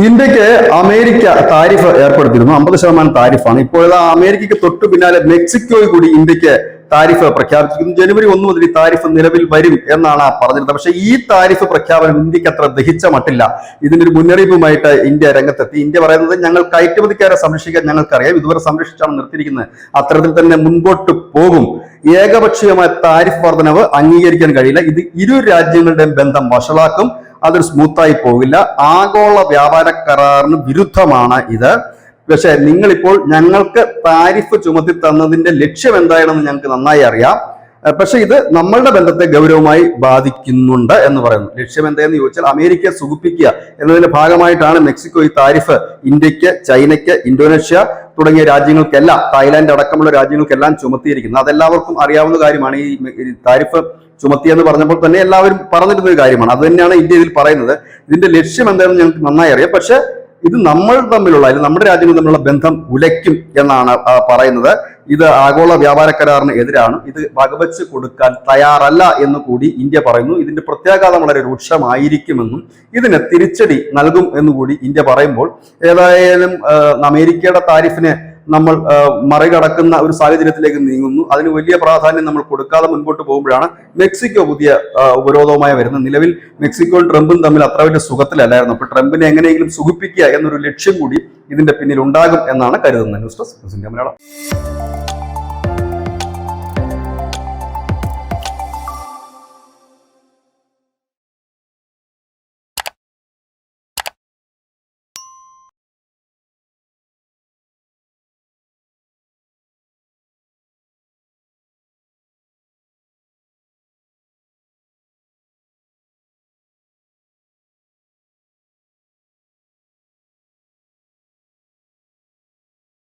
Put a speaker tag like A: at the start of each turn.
A: ഇന്ത്യക്ക് America tariff ഏർപ്പെടുത്തിയിരുന്നു. 50% താരിഫാണ്. ഇപ്പോഴത്തെ അമേരിക്കയ്ക്ക് തൊട്ടു പിന്നാലെ മെക്സിക്കോയിൽ കൂടി ഇന്ത്യക്ക് താരിഫ് പ്രഖ്യാപിച്ചിരിക്കുന്നു. ജനുവരി 1 മുതൽ ഈ താരിഫ് നിലവിൽ വരും എന്നാണ് പറഞ്ഞിരുന്നത്. പക്ഷേ ഈ താരിഫ് പ്രഖ്യാപനം ഇന്ത്യക്ക് അത്ര ദഹിച്ച മട്ടില്ല. ഇതിന്റെ ഒരു മുന്നറിയിപ്പുമായിട്ട് ഇന്ത്യ രംഗത്തെത്തി. ഇന്ത്യ പറയുന്നത് ഞങ്ങൾ കയറ്റുമതിക്കാരെ സംരക്ഷിക്കാൻ ഞങ്ങൾക്കറിയാം, ഇതുവരെ സംരക്ഷിച്ചാണ് നിർത്തിയിരിക്കുന്നത്, അത്തരത്തിൽ തന്നെ മുൻപോട്ട് പോകും. ഏകപക്ഷീയമായ താരിഫ് വർധനവ് അംഗീകരിക്കാൻ കഴിയില്ല. ഇത് ഇരു രാജ്യങ്ങളുടെയും ബന്ധം വഷളാക്കും, അതൊരു സ്മൂത്തായി പോകില്ല. ആഗോള വ്യാപാര കരാറിന് വിരുദ്ധമാണ് ഇത്. പക്ഷെ നിങ്ങളിപ്പോൾ ഞങ്ങൾക്ക് താരിഫ് ചുമത്തി തന്നതിന്റെ ലക്ഷ്യം എന്താണെന്ന് ഞങ്ങൾക്ക് നന്നായി അറിയാം. പക്ഷെ ഇത് നമ്മളുടെ ബന്ധത്തെ ഗൗരവമായി ബാധിക്കുന്നുണ്ട് എന്ന് പറയുന്നു. ലക്ഷ്യം എന്താണെന്ന് ചോദിച്ചാൽ അമേരിക്കയെ സുഖിപ്പിക്കുക എന്നതിന്റെ ഭാഗമായിട്ടാണ് മെക്സിക്കോ ഈ താരിഫ് ഇന്ത്യക്ക്, ചൈനയ്ക്ക്, ഇന്തോനേഷ്യ തുടങ്ങിയ രാജ്യങ്ങൾക്കെല്ലാം, തായ്ലാന്റ് അടക്കമുള്ള രാജ്യങ്ങൾക്കെല്ലാം ചുമത്തിയിരിക്കുന്നത്. അതെല്ലാവർക്കും അറിയാവുന്ന കാര്യമാണ്. ഈ താരിഫ് ചുമത്തിയെന്ന് പറഞ്ഞപ്പോൾ തന്നെ എല്ലാവരും പറഞ്ഞിരുന്ന ഒരു കാര്യമാണ്. അത് തന്നെയാണ് ഇന്ത്യ ഇതിൽ പറയുന്നത്. ഇതിന്റെ ലക്ഷ്യം എന്താണെന്ന് ഞങ്ങൾക്ക് നന്നായി അറിയാം. പക്ഷെ ഇത് നമ്മൾ തമ്മിലുള്ള, നമ്മുടെ രാജ്യങ്ങൾ തമ്മിലുള്ള ബന്ധം ഉലയ്ക്കും എന്നാണ് പറയുന്നത്. ഇത് ആഗോള വ്യാപാര കരാറിന് എതിരാണ്. ഇത് വകവെച്ച് കൊടുക്കാൻ തയ്യാറല്ല എന്ന് കൂടി ഇന്ത്യ പറയുന്നു. ഇതിന്റെ പ്രത്യാഘാതം വളരെ രൂക്ഷമായിരിക്കുമെന്നും ഇതിന് തിരിച്ചടി നൽകും എന്നുകൂടി ഇന്ത്യ പറയുമ്പോൾ, ഏതായാലും അമേരിക്കയുടെ താരിഫിനെ നമ്മൾ മറികടക്കുന്ന ഒരു സാഹചര്യത്തിലേക്ക് നീങ്ങുന്നു. അതിന് വലിയ പ്രാധാന്യം നമ്മൾ കൊടുക്കാതെ മുൻപോട്ട് പോകുമ്പോഴാണ് മെക്സിക്കോ പുതിയ ഉപരോധവുമായി വരുന്നത്. നിലവിൽ മെക്സിക്കോയും ട്രംപും തമ്മിൽ അത്ര വലിയ സുഖത്തിലല്ലായിരുന്നു. അപ്പോൾ ട്രംപിനെ എങ്ങനെയെങ്കിലും സുഖിപ്പിക്കുക എന്നൊരു ലക്ഷ്യം കൂടി ഇതിന്റെ പിന്നിൽ ഉണ്ടാകും എന്നാണ് കരുതുന്നത്. News desk Malayalam.